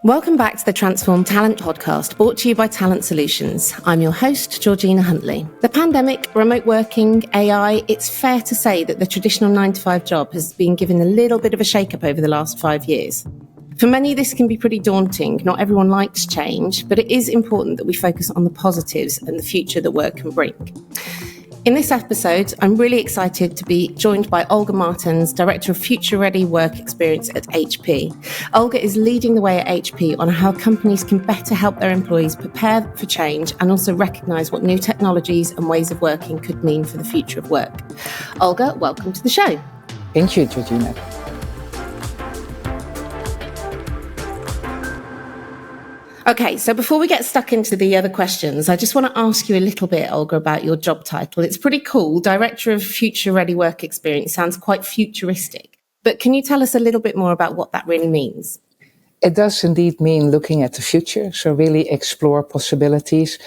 Welcome back to the Transform Talent podcast, brought to you by Talent Solutions. I'm your host, Georgina Huntley. The pandemic, remote working, AI, it's fair to say that the traditional 9-to-5 job has been given a little bit of a shake-up over the last 5 years. For many, this can be pretty daunting. Not everyone likes change, but it is important that we focus on the positives and the future that work can bring. In this episode, I'm really excited to be joined by Olga Martens, Director of Future Ready Work Experience at HP. Olga is leading the way at HP on how companies can better help their employees prepare for change and also recognise what new technologies and ways of working could mean for the future of work. Olga, welcome to the show. Thank you, Georgina. Okay, so before we get stuck into the other questions, I just want to ask you a little bit, Olga, about your job title. It's pretty cool. Director of Future Ready Work Experience sounds quite futuristic. But can you tell us a little bit more about what that really means? It does indeed mean looking at the future. So really explore possibilities.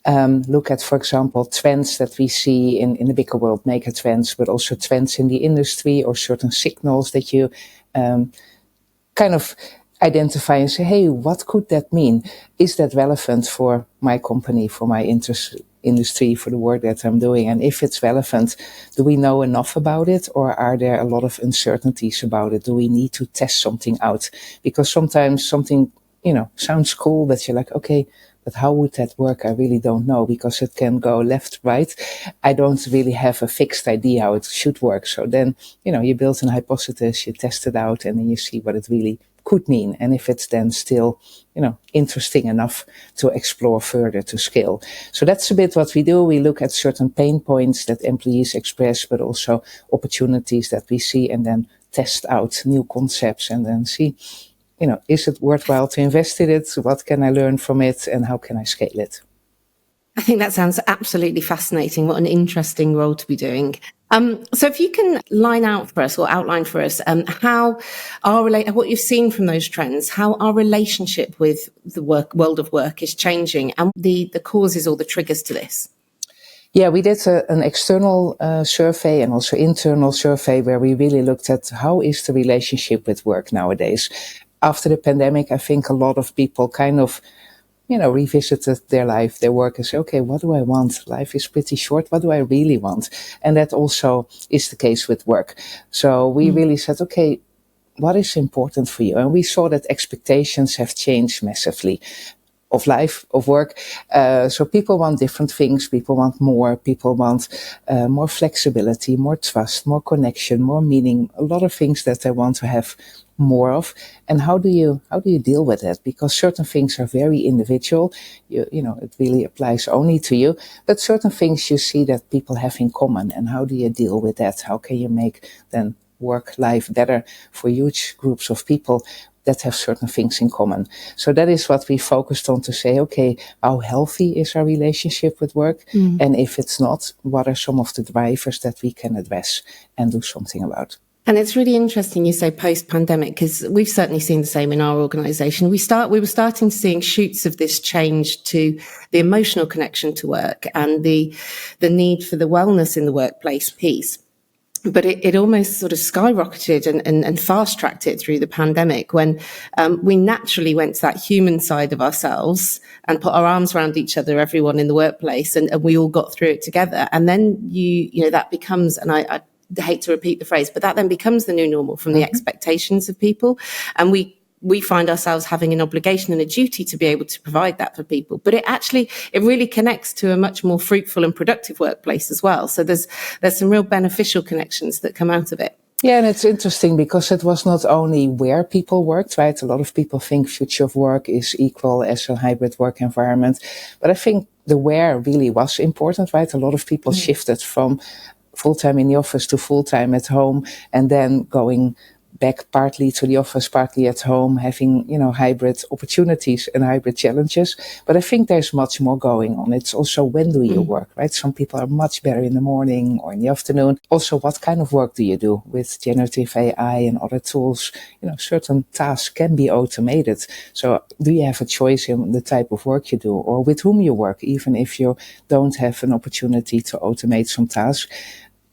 Look at, for example, trends that we see in the bigger world, mega trends, but also trends in the industry or certain signals that you kind of identify and say, hey, what could that mean? Is that relevant for my company, for my industry, for the work that I'm doing? And if it's relevant, do we know enough about it, or are there a lot of uncertainties about it? Do we need to test something out? Because sometimes something, sounds cool, but you're like, okay, but how would that work? I really don't know, because it can go left, right. I don't really have a fixed idea how it should work. So then, you build an hypothesis, you test it out, and then you see what it really could mean, and if it's then still, interesting enough to explore further, to scale. So that's a bit what we do. We look at certain pain points that employees express, but also opportunities that we see, and then test out new concepts and then see, is it worthwhile to invest in it? What can I learn from it, and how can I scale it? I think that sounds absolutely fascinating. What an interesting role to be doing. So if you can line out for us or outline for us how what you've seen from those trends, how our relationship with the world of work is changing, and the causes or the triggers to this. Yeah, we did an external survey and also internal survey where we really looked at how is the relationship with work nowadays. After the pandemic, I think a lot of people kind of revisited their life, their work, and say, okay, what do I want? Life is pretty short. What do I really want? And that also is the case with work. So we really said, okay, what is important for you? And we saw that expectations have changed massively of life, of work. So people want different things. People want more. People want more flexibility, more trust, more connection, more meaning, a lot of things that they want to have more of. And how do you deal with that? Because certain things are very individual. It really applies only to you. But certain things you see that people have in common. And how do you deal with that? How can you make then work life better for huge groups of people that have certain things in common? So that is what we focused on, to say, okay, how healthy is our relationship with work? And if it's not, what are some of the drivers that we can address and do something about? And it's really interesting you say post-pandemic, because we've certainly seen the same in our organisation. We were starting to seeing shoots of this change to the emotional connection to work and the need for the wellness in the workplace piece. But it almost sort of skyrocketed and fast-tracked it through the pandemic, when we naturally went to that human side of ourselves and put our arms around each other, everyone in the workplace, and we all got through it together. And then that becomes, and I hate to repeat the phrase, but that then becomes the new normal from the expectations of people. And we find ourselves having an obligation and a duty to be able to provide that for people. But it really connects to a much more fruitful and productive workplace as well. So there's some real beneficial connections that come out of it. Yeah, and it's interesting because it was not only where people worked, right? A lot of people think future of work is equal as a hybrid work environment. But I think the where really was important, right? A lot of people shifted from full-time in the office to full-time at home, and then going back partly to the office, partly at home, having, hybrid opportunities and hybrid challenges. But I think there's much more going on. It's also, when do you work, right? Some people are much better in the morning or in the afternoon. Also, what kind of work do you do with generative AI and other tools? Certain tasks can be automated. So do you have a choice in the type of work you do, or with whom you work? Even if you don't have an opportunity to automate some tasks,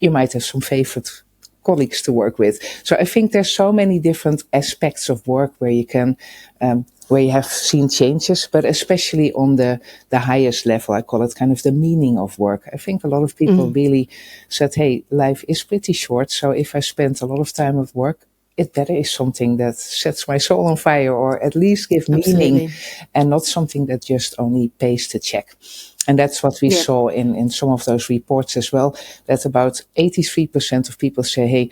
you might have some favorite colleagues to work with. So I think there's so many different aspects of work where you can, where you have seen changes, but especially on the highest level, I call it kind of the meaning of work. I think a lot of people really said, hey, life is pretty short. So if I spend a lot of time at work, it better is something that sets my soul on fire, or at least give meaning, and not something that just only pays the check. And that's what we saw in some of those reports as well, that about 83% of people say, hey,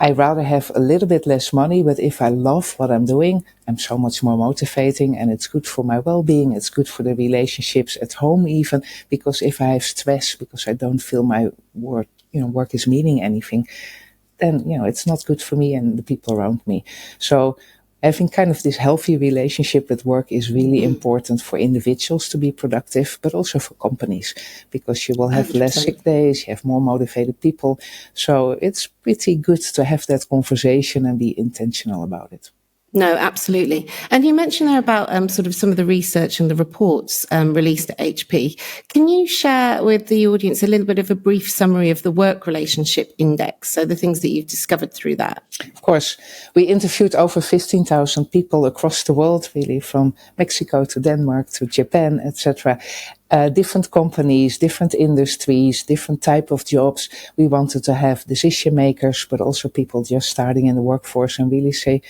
I rather have a little bit less money, but if I love what I'm doing, I'm so much more motivating, and it's good for my well-being. It's good for the relationships at home even, because if I have stress because I don't feel my work is meaning anything, then, it's not good for me and the people around me. So having kind of this healthy relationship with work is really important for individuals to be productive, but also for companies, because you will have 100%. Less sick days, you have more motivated people. So it's pretty good to have that conversation and be intentional about it. No, absolutely. And you mentioned there about sort of some of the research and the reports released at HP. Can you share with the audience a little bit of a brief summary of the Work Relationship Index, so the things that you've discovered through that? Of course. We interviewed over 15,000 people across the world, really, from Mexico to Denmark to Japan, etc. Different companies, different industries, different type of jobs. We wanted to have decision makers, but also people just starting in the workforce, and really say,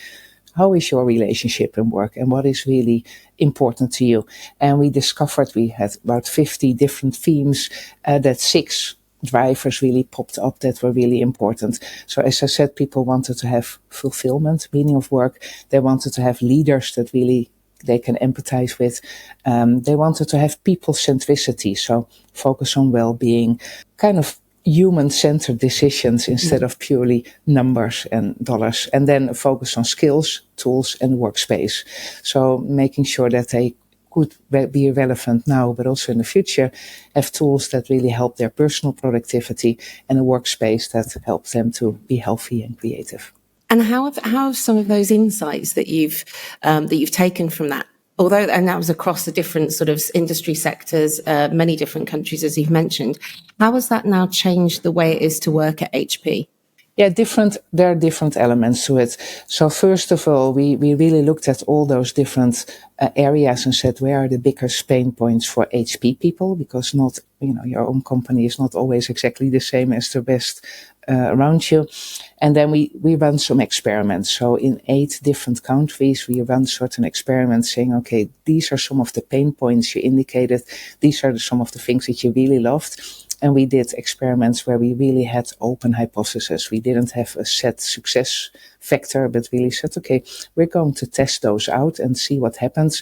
how is your relationship in work, and what is really important to you? And we discovered we had about 50 different themes, that 6 drivers really popped up that were really important. So as I said, people wanted to have fulfillment, meaning of work. They wanted to have leaders that really they can empathize with. They wanted to have people centricity, so focus on well-being, kind of human-centered decisions instead of purely numbers and dollars, and then focus on skills, tools, and workspace. So making sure that they could be relevant now, but also in the future, have tools that really help their personal productivity, and a workspace that helps them to be healthy and creative. And how have some of those insights that you've taken from that, and that was across the different sort of industry sectors, many different countries, as you've mentioned, how has that now changed the way it is to work at HP? Yeah, there are different elements to it. So first of all, we really looked at all those different areas and said, where are the biggest pain points for HP people? Because not, your own company is not always exactly the same as the best around you. And then we run some experiments. So in 8 different countries, we run certain experiments saying, okay, these are some of the pain points you indicated. These are some of the things that you really loved. And we did experiments where we really had open hypotheses. We didn't have a set success factor, but really said, okay, we're going to test those out and see what happens.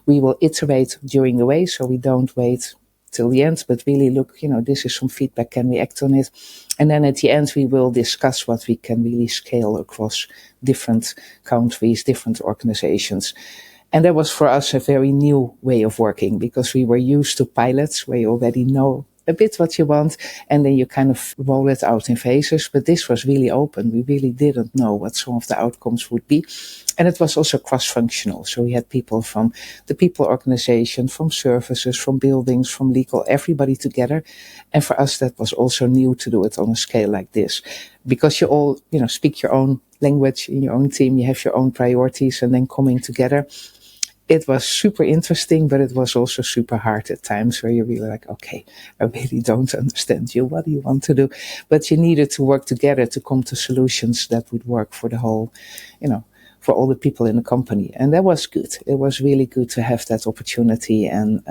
We will iterate during the way, so we don't wait till the end, but really look, this is some feedback, can we act on it? And then at the end, we will discuss what we can really scale across different countries, different organizations. And that was for us a very new way of working, because we were used to pilots where you already know a bit what you want, and then you kind of roll it out in phases. But this was really open. We really didn't know what some of the outcomes would be. And it was also cross-functional. So we had people from the people organization, from services, from buildings, from legal, everybody together. And for us, that was also new to do it on a scale like this, because you all, speak your own language in your own team. You have your own priorities, and then coming together. It was super interesting, but it was also super hard at times, where you're really like, okay, I really don't understand you. What do you want to do? But you needed to work together to come to solutions that would work for the whole, for all the people in the company. And that was good. It was really good to have that opportunity and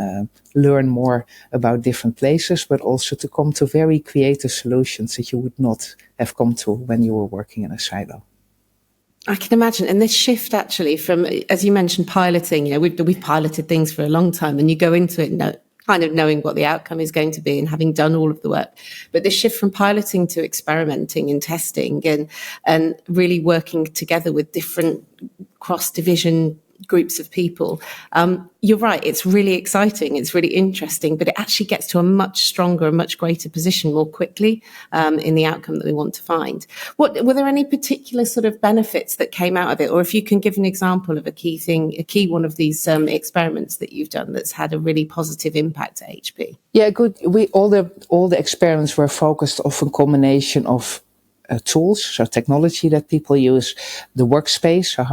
learn more about different places, but also to come to very creative solutions that you would not have come to when you were working in a silo. I can imagine. And this shift actually from, as you mentioned, piloting, we've piloted things for a long time, and you go into it kind of knowing what the outcome is going to be and having done all of the work. But this shift from piloting to experimenting and testing and really working together with different cross-division groups of people. You're right. It's really exciting. It's really interesting, but it actually gets to a much stronger, a much greater position more quickly in the outcome that we want to find. Were there any particular sort of benefits that came out of it? Or if you can give an example of a key one of these experiments that you've done that's had a really positive impact at HP? Yeah, good. All the experiments were focused on a combination of tools, so technology that people use, the workspace, so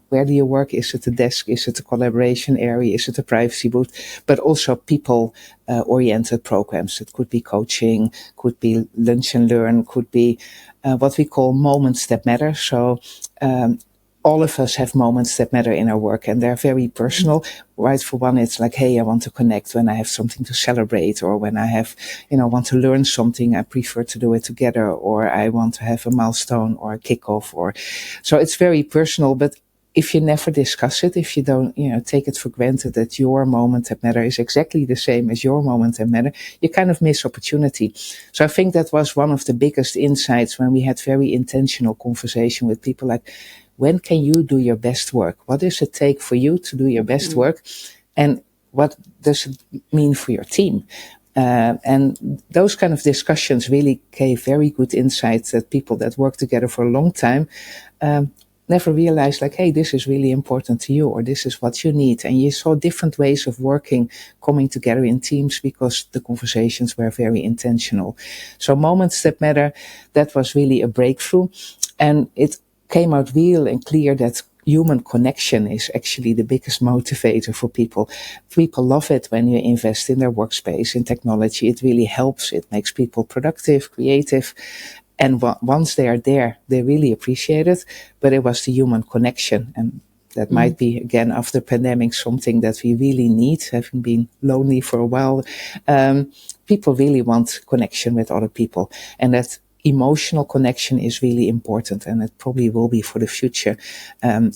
where do you work? Is it a desk? Is it a collaboration area? Is it a privacy booth? But also people oriented programs. It could be coaching, could be lunch and learn, could be what we call moments that matter. So all of us have moments that matter in our work, and they're very personal. Right? For one, it's like, hey, I want to connect when I have something to celebrate, or when I have, want to learn something, I prefer to do it together, or I want to have a milestone or a kickoff, so it's very personal. But if you never discuss it, if you don't, take it for granted that your moment that matter is exactly the same as your moment that matter, you kind of miss opportunity. So I think that was one of the biggest insights when we had very intentional conversation with people, like, when can you do your best work? What does it take for you to do your best work? And what does it mean for your team? And those kind of discussions really gave very good insights that people that work together for a long time never realized, like, hey, this is really important to you, or this is what you need. And you saw different ways of working coming together in teams because the conversations were very intentional. So moments that matter, that was really a breakthrough. And it came out real and clear that human connection is actually the biggest motivator for people. People love it when you invest in their workspace, in technology. It really helps. It makes people productive, creative. And once they are there, they really appreciate it. But it was the human connection. And that might be, again, after pandemic, something that we really need, having been lonely for a while. People really want connection with other people. And that emotional connection is really important, and it probably will be for the future,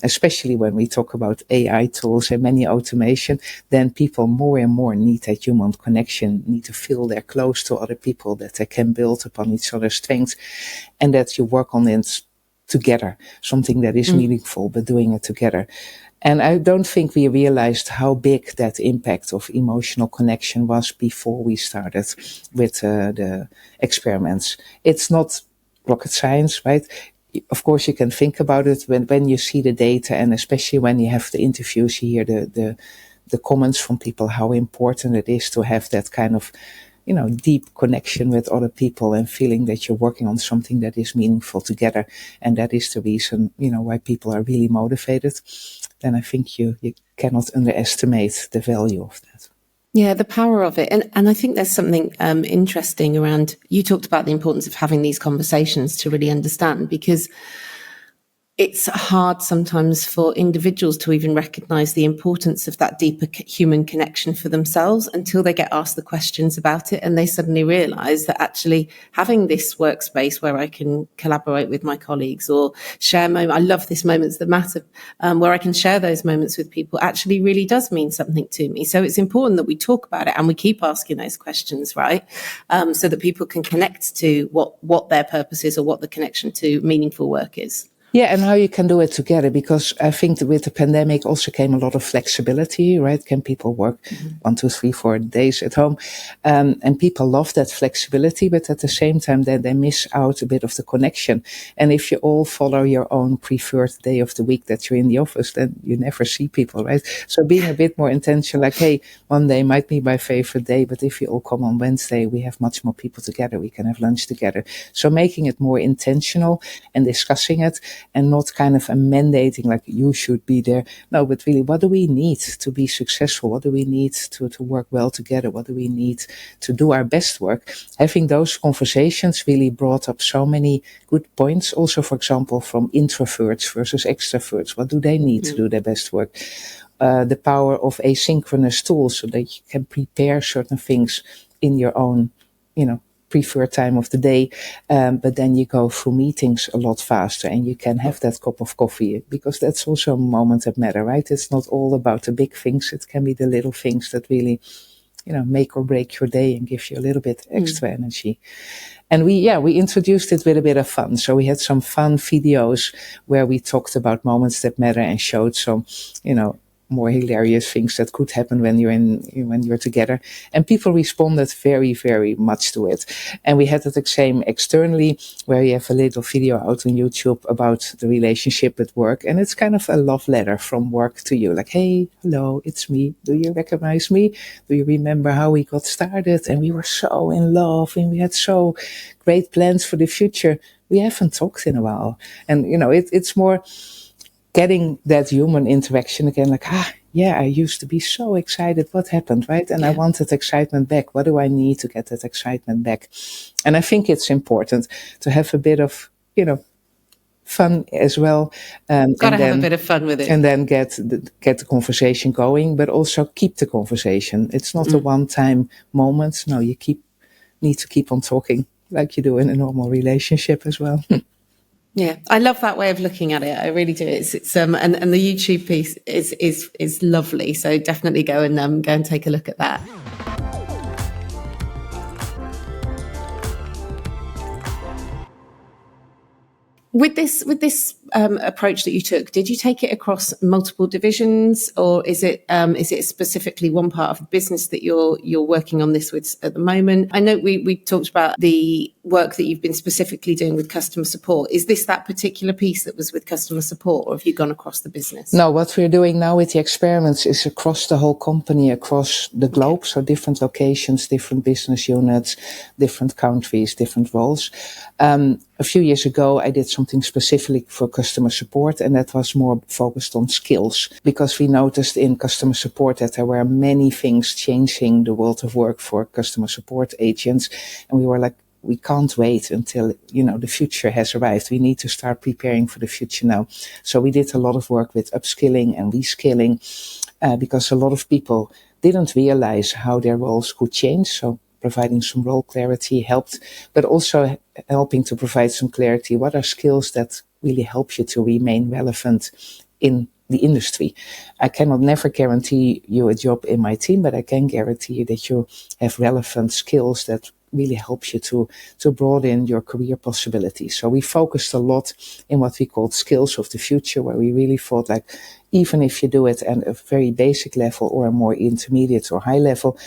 especially when we talk about AI tools and many automation. Then people more and more need that human connection, need to feel they're close to other people, that they can build upon each other's strengths, and that you work on it together, something that is meaningful, but doing it together. And I don't think we realized how big that impact of emotional connection was before we started with the experiments. It's not rocket science, right? Of course, you can think about it when you see the data, and especially when you have the interviews, you hear the comments from people, how important it is to have that kind of, deep connection with other people and feeling that you're working on something that is meaningful together. And that is the reason, why people are really motivated. Then I think you cannot underestimate the value of that. Yeah, the power of it. And I think there's something interesting around, you talked about the importance of having these conversations to really understand, because it's hard sometimes for individuals to even recognize the importance of that deeper human connection for themselves until they get asked the questions about it, and they suddenly realize that actually having this workspace where I can collaborate with my colleagues or share moments, I love this moments that matter, where I can share those moments with people, actually really does mean something to me. So it's important that we talk about it and we keep asking those questions, right? So that people can connect to what their purpose is, or what the connection to meaningful work is. Yeah, and how you can do it together, because I think with the pandemic also came a lot of flexibility, right? Can people work 1, 2, 3, 4 days at home? And people love that flexibility, but at the same time, they miss out a bit of the connection. And if you all follow your own preferred day of the week that you're in the office, then you never see people, right? So being a bit more intentional, like, hey, one day might be my favorite day, but if you all come on Wednesday, we have much more people together. We can have lunch together. So making it more intentional and discussing it, and not kind of a mandating, like, you should be there. No, but really, what do we need to be successful? What do we need to work well together? What do we need to do our best work? Having those conversations really brought up so many good points. Also, for example, from introverts versus extroverts. What do they need to do their best work? The power of asynchronous tools, so that you can prepare certain things in your own, preferred time of the day, but then you go through meetings a lot faster, and you can have that cup of coffee, because that's also a moment that matter, right? It's not all about the big things. It can be the little things that really, make or break your day and give you a little bit extra energy. And we introduced it with a bit of fun. So we had some fun videos where we talked about moments that matter and showed some, more hilarious things that could happen when you're together. And people responded very, very much to it. And we had the same externally, where you have a little video out on YouTube about the relationship at work. And it's kind of a love letter from work to you. Like, hey, hello, it's me. Do you recognize me? Do you remember how we got started? And we were so in love and we had so great plans for the future. We haven't talked in a while. And, it's more getting that human interaction again, like, yeah, I used to be so excited. What happened, right? And I wanted excitement back. What do I need to get that excitement back? And I think it's important to have a bit of, fun as well. Gotta have a bit of fun with it. And then get the conversation going, but also keep the conversation. It's not a one-time moment. No, you need to keep on talking like you do in a normal relationship as well. Yeah, I love that way of looking at it. I really do. It's and the YouTube piece is lovely. So definitely go and take a look at that. With this approach that you took, did you take it across multiple divisions, or is it specifically one part of the business that you're working on this with at the moment? I know we talked about the work that you've been specifically doing with customer support. Is this that particular piece that was with customer support, or have you gone across the business? No, what we're doing now with the experiments is across the whole company, across the globe. Okay. So different locations, different business units, different countries, different roles. A few years ago, I did something specifically for customer support, and that was more focused on skills, because we noticed in customer support that there were many things changing the world of work for customer support agents. And we were like, we can't wait until, the future has arrived. We need to start preparing for the future now. So we did a lot of work with upskilling and reskilling, because a lot of people didn't realize how their roles could change. So providing some role clarity helped, but also helping to provide some clarity. What are skills that really help you to remain relevant in the industry? I cannot never guarantee you a job in my team, but I can guarantee you that you have relevant skills that really helps you to broaden your career possibilities. So we focused a lot in what we called skills of the future, where we really thought, like, even if you do it at a very basic level or a more intermediate or high level,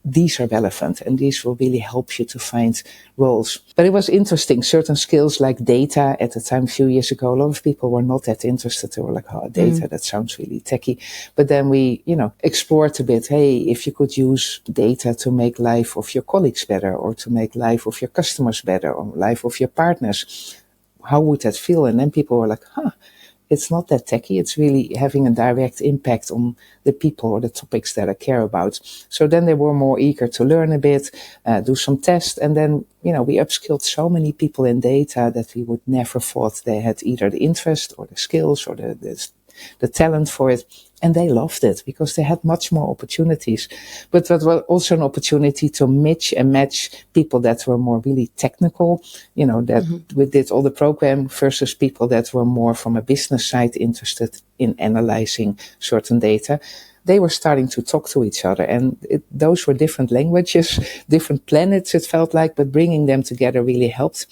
these are relevant and these will really help you to find roles. But it was interesting. Certain skills like data at the time, a few years ago, a lot of people were not that interested. They were like, data, that sounds really techy. But then we, explored a bit. Hey, if you could use data to make life of your colleagues better, or to make life of your customers better, or life of your partners, how would that feel? And then people were like, it's not that techy. It's really having a direct impact on the people or the topics that I care about. So then they were more eager to learn a bit, do some tests. And then, we upskilled so many people in data that we would never thought they had either the interest or the skills or the talent for it. And they loved it because they had much more opportunities. But that was also an opportunity to mix and match people that were more really technical, we did all the program, versus people that were more from a business side interested in analyzing certain data. They were starting to talk to each other, and those were different languages, different planets, it felt like, but bringing them together really helped.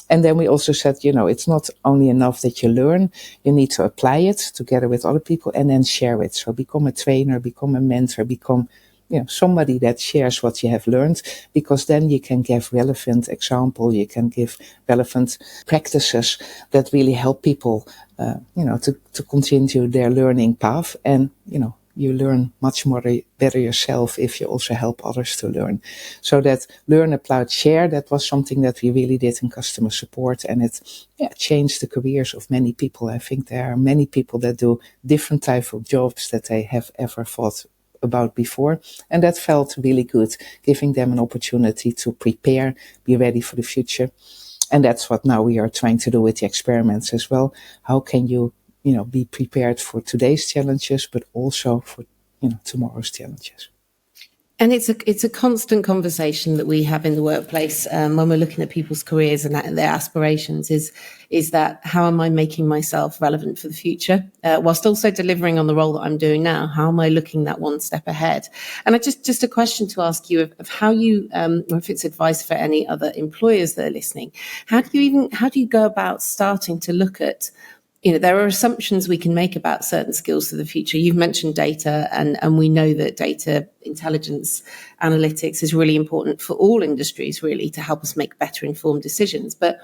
And then we also said, it's not only enough that you learn, you need to apply it together with other people and then share it. So become a trainer, become a mentor, become somebody that shares what you have learned, because then you can give relevant example, you can give relevant practices that really help people, to continue their learning path. And, you learn much more better yourself if you also help others to learn. So that learn, apply, share, that was something that we really did in customer support, and it changed the careers of many people. I think there are many people that do different type of jobs that they have ever thought about before, and that felt really good, giving them an opportunity to prepare, be ready for the future. And that's what now we are trying to do with the experiments as well. How can you be prepared for today's challenges, but also for, tomorrow's challenges. And it's a constant conversation that we have in the workplace when we're looking at people's careers and their aspirations is that, how am I making myself relevant for the future, whilst also delivering on the role that I'm doing now? How am I looking that one step ahead? And I just a question to ask you of how you, or if it's advice for any other employers that are listening, how do you go about starting to look at there are assumptions we can make about certain skills for the future. You've mentioned data, and we know that data intelligence analytics is really important for all industries, really, to help us make better informed decisions. But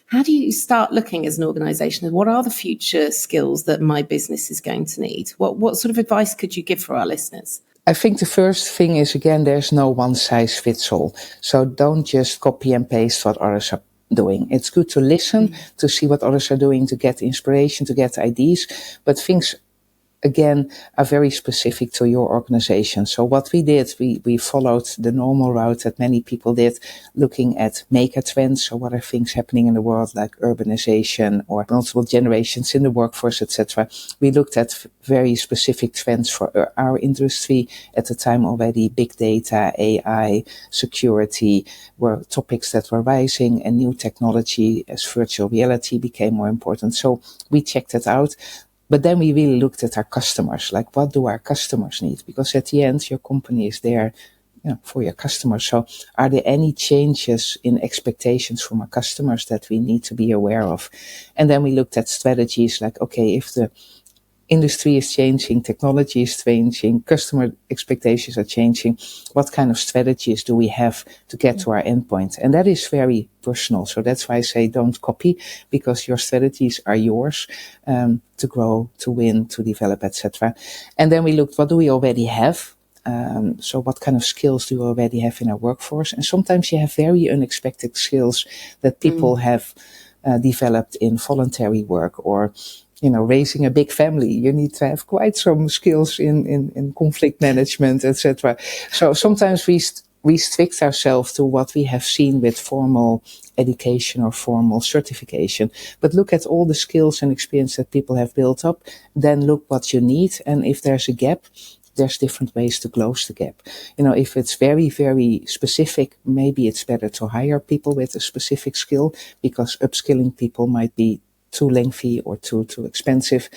how do you start looking as an organization? What are the future skills that my business is going to need? What sort of advice could you give for our listeners? I think the first thing is, again, there's no one size fits all. So don't just copy and paste what others are doing. It's good to listen, to see what others are doing, to get inspiration, to get ideas, but things, again, are very specific to your organization. So what we did, we followed the normal route that many people did, looking at mega trends. So what are things happening in the world, like urbanization or multiple generations in the workforce, etc. We looked at very specific trends for our industry at the time already. Big data, AI, security were topics that were rising, and new technology as virtual reality became more important. So we checked it out. But then we really looked at our customers, like what do our customers need? Because at the end, your company is there, for your customers. So are there any changes in expectations from our customers that we need to be aware of? And then we looked at strategies like, okay, if the industry is changing, technology is changing, customer expectations are changing, what kind of strategies do we have to get to our endpoint? And that is very personal. So that's why I say don't copy, because your strategies are yours, to grow, to win, to develop, etc. And then we looked, what do we already have? So what kind of skills do we already have in our workforce? And sometimes you have very unexpected skills that people have developed in voluntary work, or raising a big family. You need to have quite some skills in conflict management, etc. So sometimes we restrict ourselves to what we have seen with formal education or formal certification. But look at all the skills and experience that people have built up. Then look what you need. And if there's a gap, there's different ways to close the gap. If it's very, very specific, maybe it's better to hire people with a specific skill, because upskilling people might be too lengthy or too expensive.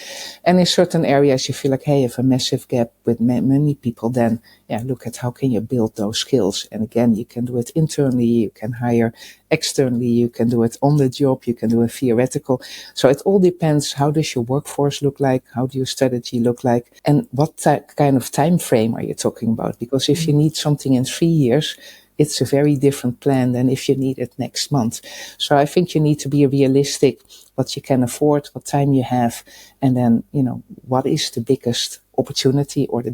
And in certain areas you feel like, hey, I have a massive gap with many people, then look at how can you build those skills. And again, you can do it internally, you can hire externally, you can do it on the job, you can do it theoretical. So it all depends, how does your workforce look like, how do your strategy look like, and what kind of time frame are you talking about? Because if you need something in 3 years, it's a very different plan than if you need it next month. So I think you need to be realistic, what you can afford, what time you have, and then, what is the biggest opportunity or the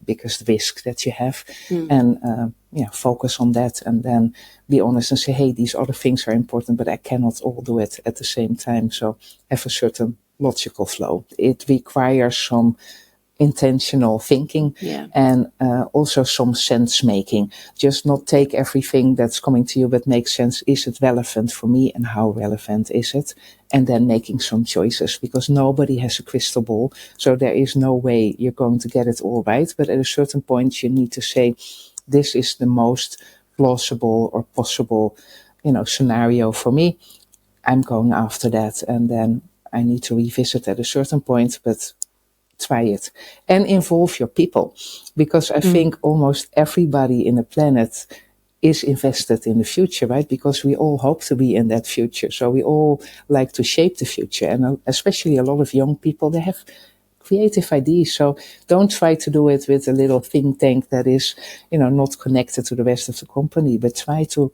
biggest risk that you have, and focus on that, and then be honest and say, hey, these other things are important, but I cannot all do it at the same time. So have a certain logical flow. It requires some intentional thinking, and also some sense making. Just not take everything that's coming to you, but make sense. Is it relevant for me, and how relevant is it? And then making some choices, because nobody has a crystal ball. So there is no way you're going to get it all right. But at a certain point, you need to say, this is the most plausible or possible, scenario for me. I'm going after that. And then I need to revisit at a certain point, but try it and involve your people, because I think almost everybody in the planet is invested in the future, right? Because we all hope to be in that future. So we all like to shape the future, and especially a lot of young people, they have creative ideas. So don't try to do it with a little think tank that is, not connected to the rest of the company, but try to,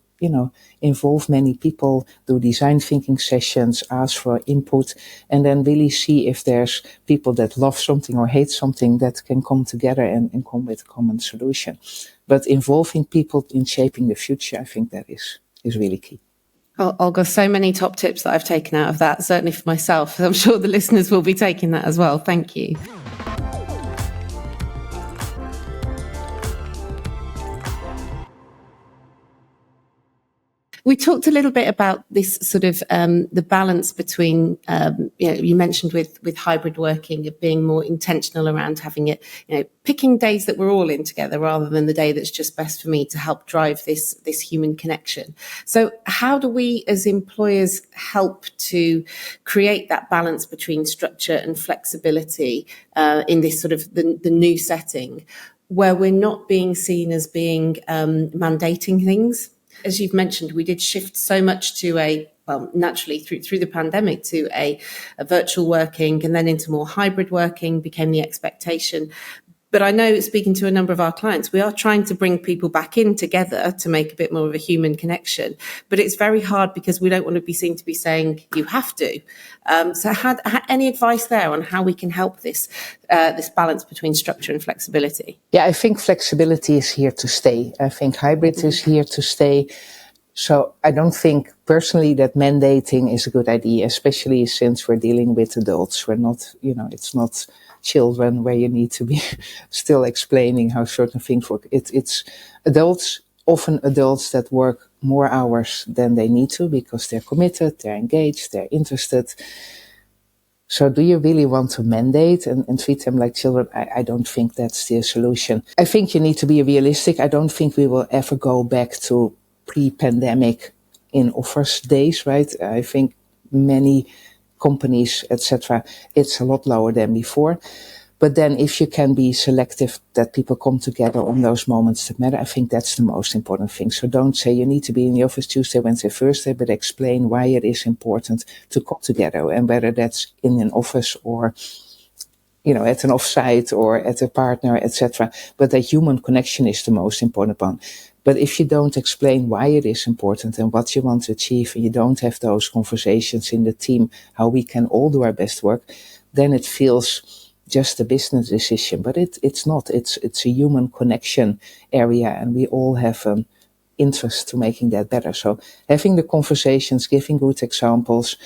involve many people, do design thinking sessions, ask for input, and then really see if there's people that love something or hate something that can come together and come with a common solution. But involving people in shaping the future, I think that is really key. Oh, Olga, so many top tips that I've taken out of that, certainly for myself. I'm sure the listeners will be taking that as well. Thank you. We talked a little bit about this sort of the balance between, you mentioned with hybrid working, of being more intentional around having it, picking days that we're all in together rather than the day that's just best for me, to help drive this human connection. So how do we as employers help to create that balance between structure and flexibility in this sort of the new setting, where we're not being seen as being mandating things? As you've mentioned, we did shift so much to a naturally through the pandemic to a virtual working, and then into more hybrid working became the expectation. But I know, speaking to a number of our clients, we are trying to bring people back in together to make a bit more of a human connection. But it's very hard because we don't want to be seen to be saying you have to. So any advice there on how we can help this balance between structure and flexibility? Yeah, I think flexibility is here to stay. I think hybrid is here to stay. So I don't think personally that mandating is a good idea, especially since we're dealing with adults. We're not, it's not children where you need to be still explaining how certain things work. It's adults, often adults that work more hours than they need to because they're committed, they're engaged, they're interested. So do you really want to mandate and treat them like children? I don't think that's the solution. I think you need to be realistic. I don't think we will ever go back to pre-pandemic in office days, right? I think many companies, etc., it's a lot lower than before. But then if you can be selective that people come together on those moments that matter, I think that's the most important thing. So don't say you need to be in the office Tuesday, Wednesday, Thursday, but explain why it is important to come together, and whether that's in an office or at an offsite or at a partner, etc. But that human connection is the most important one. But if you don't explain why it is important and what you want to achieve, and you don't have those conversations in the team, how we can all do our best work, then it feels just a business decision. But it's not. It's a human connection area, and we all have an interest to making that better. So having the conversations, giving good examples,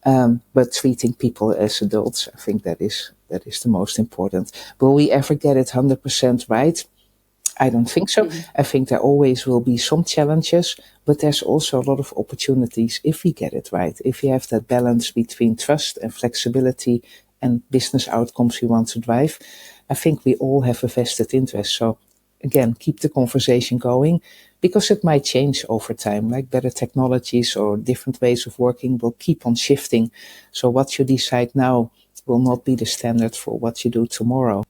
but treating people as adults, I think that is the most important. Will we ever get it 100% right? I don't think so. Mm-hmm. I think there always will be some challenges, but there's also a lot of opportunities if we get it right. If we have that balance between trust and flexibility and business outcomes we want to drive, I think we all have a vested interest. So again, keep the conversation going, because it might change over time, like better technologies or different ways of working will keep on shifting. So what you decide now will not be the standard for what you do tomorrow.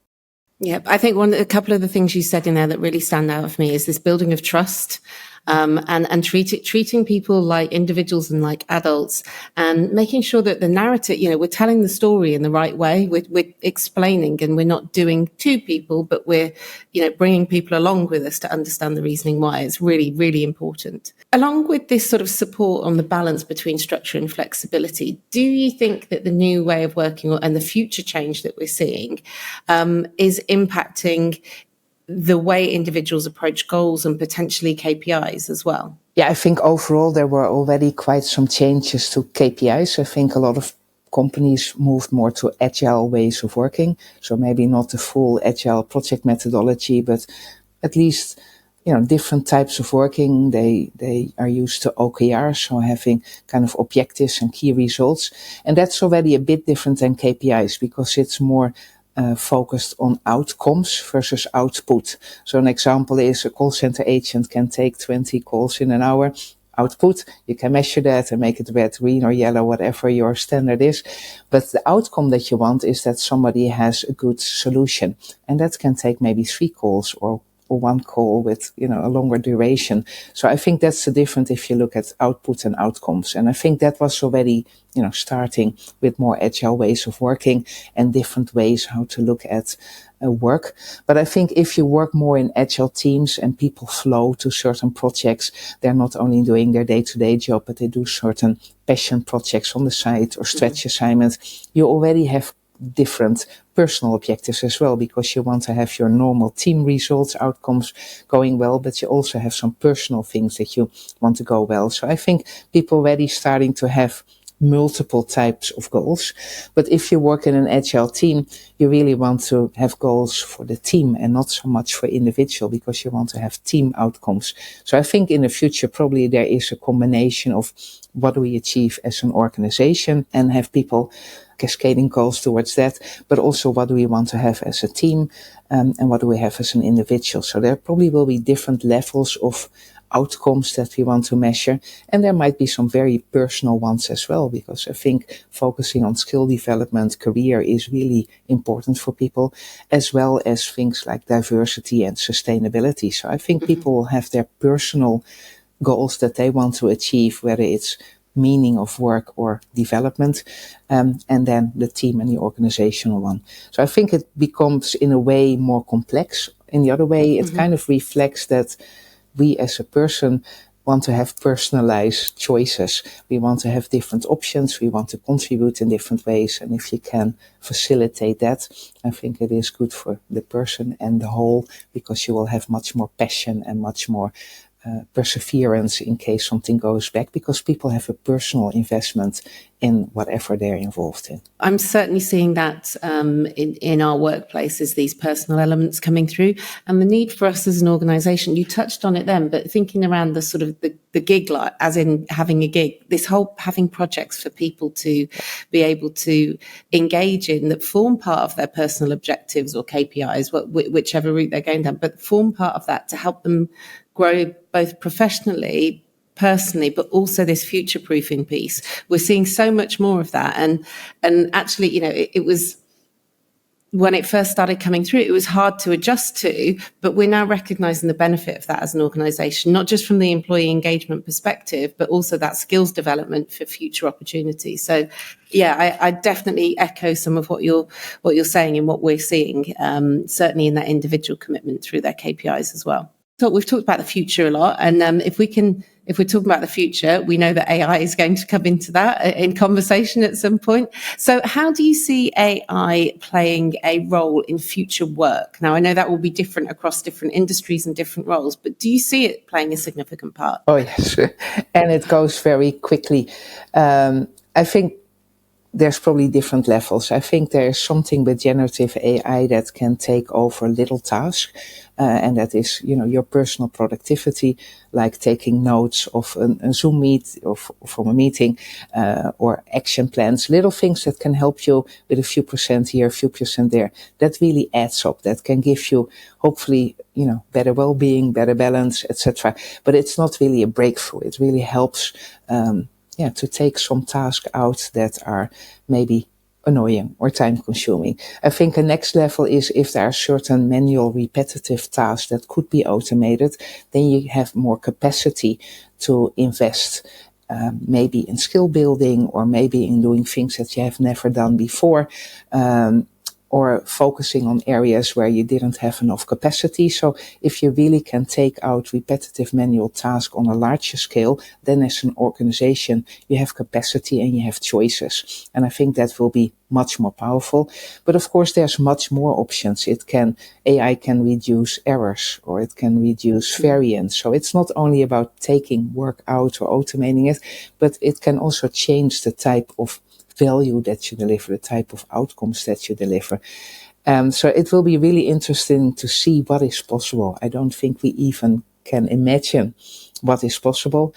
Yeah, I think a couple of the things you said in there that really stand out for me is this building of trust, and treating people like individuals and like adults, and making sure that the narrative, we're telling the story in the right way. We're explaining, and we're not doing to people, but we're, bringing people along with us to understand the reasoning why. It's really, really important. Along with this sort of support on the balance between structure and flexibility, do you think that the new way of working and the future change that we're seeing is impacting the way individuals approach goals and potentially KPIs as well? Yeah, I think overall there were already quite some changes to KPIs. I think a lot of companies moved more to agile ways of working. So maybe not the full agile project methodology, but at least different types of working. They are used to OKR, so having kind of objectives and key results. And that's already a bit different than KPIs, because it's more focused on outcomes versus output. So an example is a call center agent can take 20 calls in an hour. Output, you can measure that and make it red, green or yellow, whatever your standard is. But the outcome that you want is that somebody has a good solution. And that can take maybe 3 calls or one call with, a longer duration. So I think that's the difference if you look at output and outcomes. And I think that was already, starting with more agile ways of working and different ways how to look at work. But I think if you work more in agile teams and people flow to certain projects, they're not only doing their day-to-day job, but they do certain passion projects on the side or stretch assignments. You already have different personal objectives as well, because you want to have your normal team results, outcomes going well, but you also have some personal things that you want to go well. So I think people already starting to have multiple types of goals. But if you work in an agile team, you really want to have goals for the team and not so much for individual, because you want to have team outcomes. So I think in the future, probably there is a combination of what do we achieve as an organization and have people cascading goals towards that, but also what do we want to have as a team, and what do we have as an individual. So there probably will be different levels of outcomes that we want to measure, and there might be some very personal ones as well, because I think focusing on skill development, career is really important for people, as well as things like diversity and sustainability. So I think people will have their personal goals that they want to achieve, whether it's meaning of work or development, and then the team and the organizational one. So I think it becomes in a way more complex. In the other way, it kind of reflects that we as a person want to have personalized choices. We want to have different options. We want to contribute in different ways. And if you can facilitate that, I think it is good for the person and the whole, because you will have much more passion and much more perseverance in case something goes back, because people have a personal investment in whatever they're involved in. I'm certainly seeing that in our workplaces, these personal elements coming through, and the need for us as an organisation. You touched on it then, but thinking around the sort of the gig life, as in having a gig, this whole having projects for people to be able to engage in that form part of their personal objectives or KPIs, whichever route they're going down, but form part of that to help them grow both professionally, personally, but also this future-proofing piece. We're seeing so much more of that. And actually, it was, when it first started coming through, it was hard to adjust to, but we're now recognizing the benefit of that as an organization, not just from the employee engagement perspective, but also that skills development for future opportunities. So yeah, I definitely echo some of what you're saying and what we're seeing, certainly in that individual commitment through their KPIs as well. So we've talked about the future a lot, and if we're talking about the future, we know that AI is going to come into that in conversation at some point. So how do you see AI playing a role in future work? Now, I know that will be different across different industries and different roles, but do you see it playing a significant part? Oh, yes. And it goes very quickly. I think there's probably different levels. I think there's something with generative AI that can take over little tasks, and that is, your personal productivity, like taking notes of a Zoom meet or from a meeting, or action plans, little things that can help you with a few percent here, a few percent there. That really adds up. That can give you, hopefully, better well-being, better balance, etc. But it's not really a breakthrough. It really helps, to take some tasks out that are maybe annoying or time consuming. I think a next level is if there are certain manual repetitive tasks that could be automated, then you have more capacity to invest, maybe in skill building or maybe in doing things that you have never done before, or focusing on areas where you didn't have enough capacity. So if you really can take out repetitive manual tasks on a larger scale, then as an organization, you have capacity and you have choices. And I think that will be much more powerful. But of course, there's much more options. AI can reduce errors, or it can reduce variance. So it's not only about taking work out or automating it, but it can also change the type of value that you deliver, the type of outcomes that you deliver. So it will be really interesting to see what is possible. I don't think we even can imagine what is possible.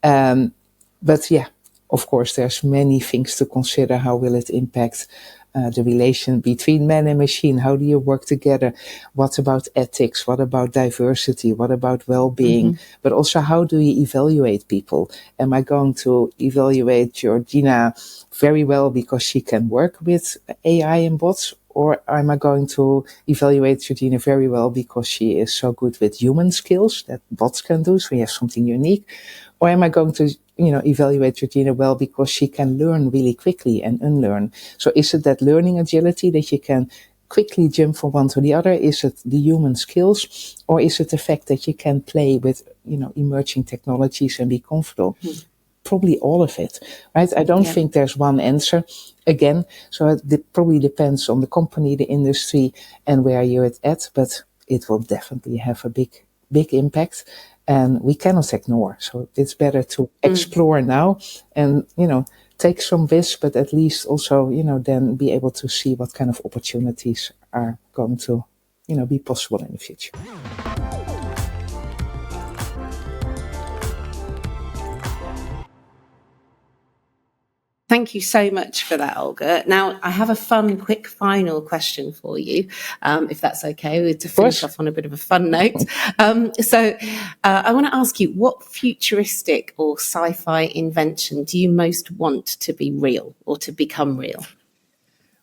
But yeah, of course, there's many things to consider. How will it impact the relation between man and machine? How do you work together? What about ethics? What about diversity? What about well-being? But also, how do you evaluate people? Am I going to evaluate Georgina very well because she can work with AI and bots? Or am I going to evaluate Georgina very well because she is so good with human skills that bots can do, so we have something unique? Or am I going to, evaluate Georgina well because she can learn really quickly and unlearn? So is it that learning agility that you can quickly jump from one to the other? Is it the human skills? Or is it the fact that you can play with, emerging technologies and be comfortable? Probably all of it, right? I don't think there's one answer. Again, so it probably depends on the company, the industry, and where you're at, but it will definitely have a big impact, and we cannot ignore. So it's better to explore now and, take some risks, but at least also, then be able to see what kind of opportunities are going to, be possible in the future. Thank you so much for that, Olga. Now, I have a fun, quick final question for you, if that's okay, to finish off on a bit of a fun note. So I want to ask you, what futuristic or sci-fi invention do you most want to be real or to become real?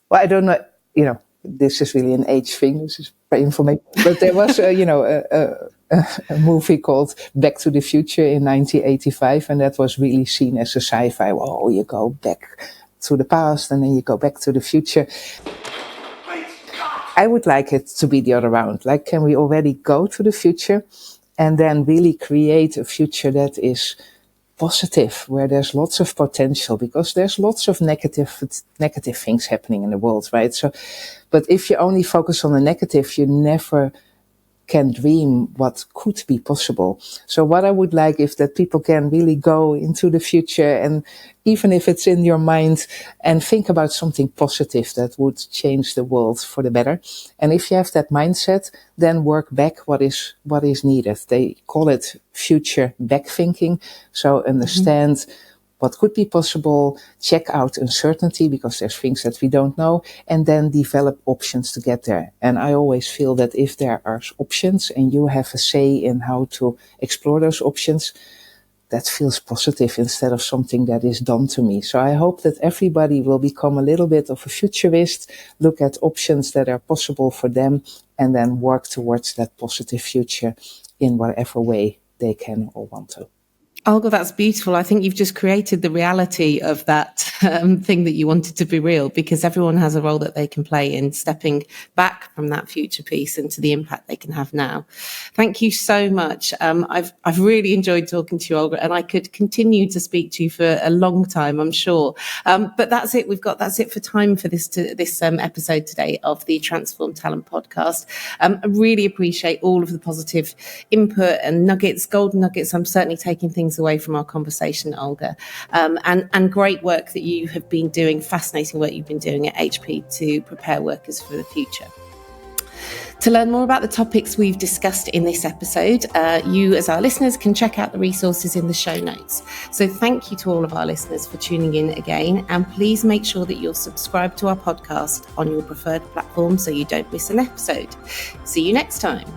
Well, I don't know, this is really an age thing. This is very informative. But there was, a a movie called Back to the Future in 1985, and that was really seen as a sci-fi. Oh, you go back to the past and then you go back to the future. I would like it to be the other round. Like, can we already go to the future and then really create a future that is positive, where there's lots of potential, because there's lots of negative things happening in the world, right? So, but if you only focus on the negative, you never can dream what could be possible. So what I would like is that people can really go into the future, and even if it's in your mind, and think about something positive that would change the world for the better. And if you have that mindset, then work back what is needed. They call it future back thinking. So understand what could be possible, check out uncertainty, because there's things that we don't know, and then develop options to get there. And I always feel that if there are options and you have a say in how to explore those options, that feels positive instead of something that is done to me. So I hope that everybody will become a little bit of a futurist, look at options that are possible for them, and then work towards that positive future in whatever way they can or want to. Olga, that's beautiful. I think you've just created the reality of that thing that you wanted to be real, because everyone has a role that they can play in stepping back from that future piece into the impact they can have now. Thank you so much. I've really enjoyed talking to you, Olga, and I could continue to speak to you for a long time, I'm sure. But that's it. That's it for time for this episode today of the Transform Talent podcast. I really appreciate all of the positive input and nuggets, golden nuggets. I'm certainly taking things away from our conversation, Olga, and great work that you have been doing, fascinating work you've been doing at HP to prepare workers for the future. To learn more about the topics we've discussed in this episode, you as our listeners can check out the resources in the show notes. So thank you to all of our listeners for tuning in again, and please make sure that you're subscribed to our podcast on your preferred platform so you don't miss an episode. See you next time.